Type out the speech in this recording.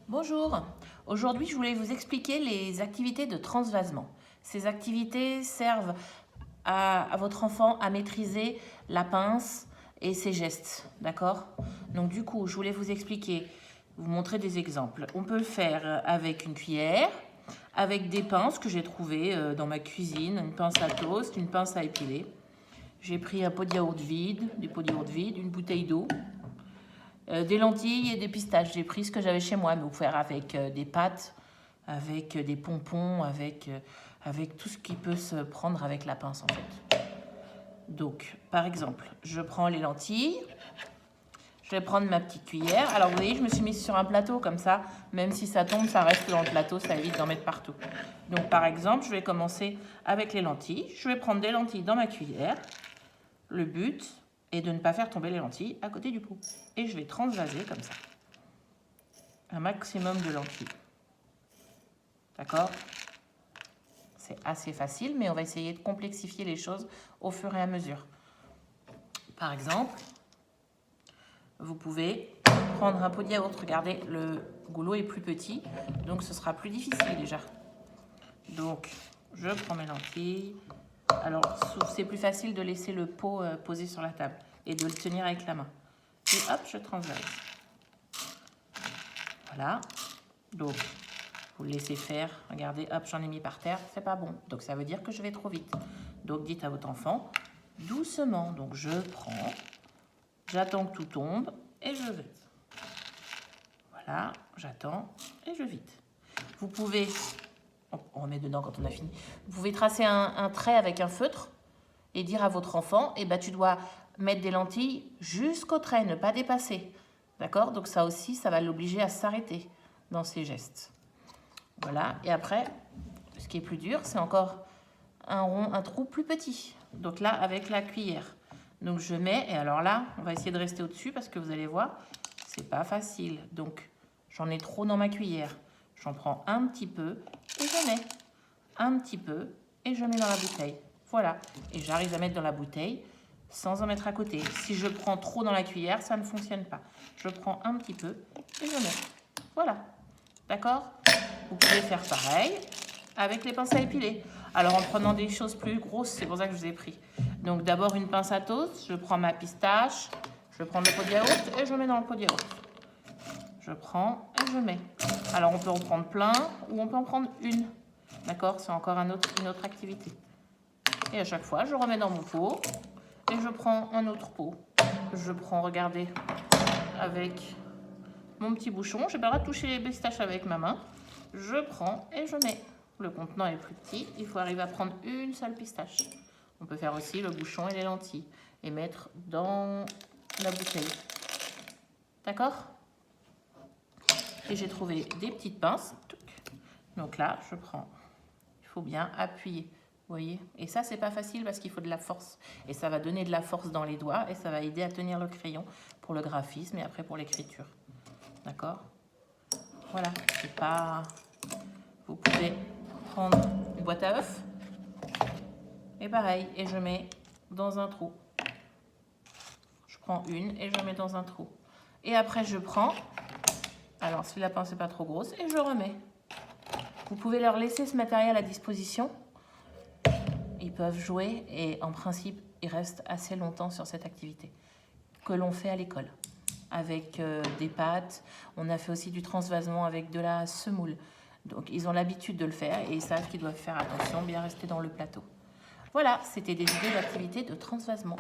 Bonjour, aujourd'hui je voulais vous expliquer les activités de transvasement. Ces activités servent à votre enfant à maîtriser la pince et ses gestes, d'accord? Donc du coup, je voulais vous expliquer, vous montrer des exemples. On peut le faire avec une cuillère, avec des pinces que j'ai trouvées dans ma cuisine, une pince à toast, une pince à épiler. J'ai pris un pot de yaourt vide, une bouteille d'eau. Des lentilles et des pistaches. J'ai pris ce que j'avais chez moi, mais vous pouvez faire avec des pâtes, avec des pompons, avec tout ce qui peut se prendre avec la pince en fait. Donc, par exemple, je prends les lentilles, je vais prendre ma petite cuillère. Alors, vous voyez, je me suis mise sur un plateau comme ça. Même si ça tombe, ça reste dans le plateau, ça évite d'en mettre partout. Donc, par exemple, je vais commencer avec les lentilles. Je vais prendre des lentilles dans ma cuillère. Le but est de ne pas faire tomber les lentilles à côté du pot. Et je vais transvaser comme ça. Un maximum de lentilles. D'accord? C'est assez facile, mais on va essayer de complexifier les choses au fur et à mesure. Par exemple, vous pouvez prendre un pot de yaourt. Regardez, le goulot est plus petit, donc ce sera plus difficile déjà. Donc, je prends mes lentilles. Alors, c'est plus facile de laisser le pot posé sur la table et de le tenir avec la main. Et hop, je transvase. Voilà. Donc, vous le laissez faire. Regardez, hop, j'en ai mis par terre. C'est pas bon. Donc, ça veut dire que je vais trop vite. Donc, dites à votre enfant, doucement. Donc, je prends, j'attends que tout tombe et je vide. Voilà, j'attends et je vide. Vous pouvez, on remet dedans quand on a fini. Vous pouvez tracer un trait avec un feutre et dire à votre enfant, eh ben, tu dois mettre des lentilles jusqu'au trait, ne pas dépasser. D'accord? Donc ça aussi, ça va l'obliger à s'arrêter dans ses gestes. Voilà. Et après, ce qui est plus dur, c'est encore un trou plus petit. Donc là, avec la cuillère. Donc je mets, et alors là, on va essayer de rester au-dessus parce que vous allez voir, c'est pas facile. Donc j'en ai trop dans ma cuillère. J'en prends un petit peu et je mets. Un petit peu et je mets dans la bouteille. Voilà. Et j'arrive à mettre dans la bouteille sans en mettre à côté. Si je prends trop dans la cuillère, ça ne fonctionne pas. Je prends un petit peu et je mets. Voilà. D'accord? Vous pouvez faire pareil avec les pinces à épiler. Alors en prenant des choses plus grosses, c'est pour ça que je vous ai pris. Donc d'abord une pince à toast, je prends ma pistache, je prends le pot de yaourt et je mets dans le pot de yaourt. Je prends et je mets. Alors on peut en prendre plein ou on peut en prendre une. D'accord? C'est encore une autre activité. Et à chaque fois, je remets dans mon pot et je prends un autre pot. Je prends, regardez, avec mon petit bouchon. Je n'ai pas le droit de toucher les pistaches avec ma main. Je prends et je mets. Le contenant est plus petit. Il faut arriver à prendre une seule pistache. On peut faire aussi le bouchon et les lentilles et mettre dans la bouteille. D'accord? Et j'ai trouvé des petites pinces. Donc là, je prends. Il faut bien appuyer. Vous voyez? Et ça, c'est pas facile parce qu'il faut de la force. Et ça va donner de la force dans les doigts et ça va aider à tenir le crayon pour le graphisme et après pour l'écriture. D'accord? Voilà. C'est pas... Vous pouvez prendre une boîte à œufs. Et pareil. Et je mets dans un trou. Je prends une et je mets dans un trou. Et après, je prends... Alors, si la pince n'est pas trop grosse, et je remets. Vous pouvez leur laisser ce matériel à disposition. Ils peuvent jouer et en principe, ils restent assez longtemps sur cette activité que l'on fait à l'école. Avec des pâtes, on a fait aussi du transvasement avec de la semoule. Donc ils ont l'habitude de le faire et ils savent qu'ils doivent faire attention, bien rester dans le plateau. Voilà, c'était des idées d'activités de transvasement.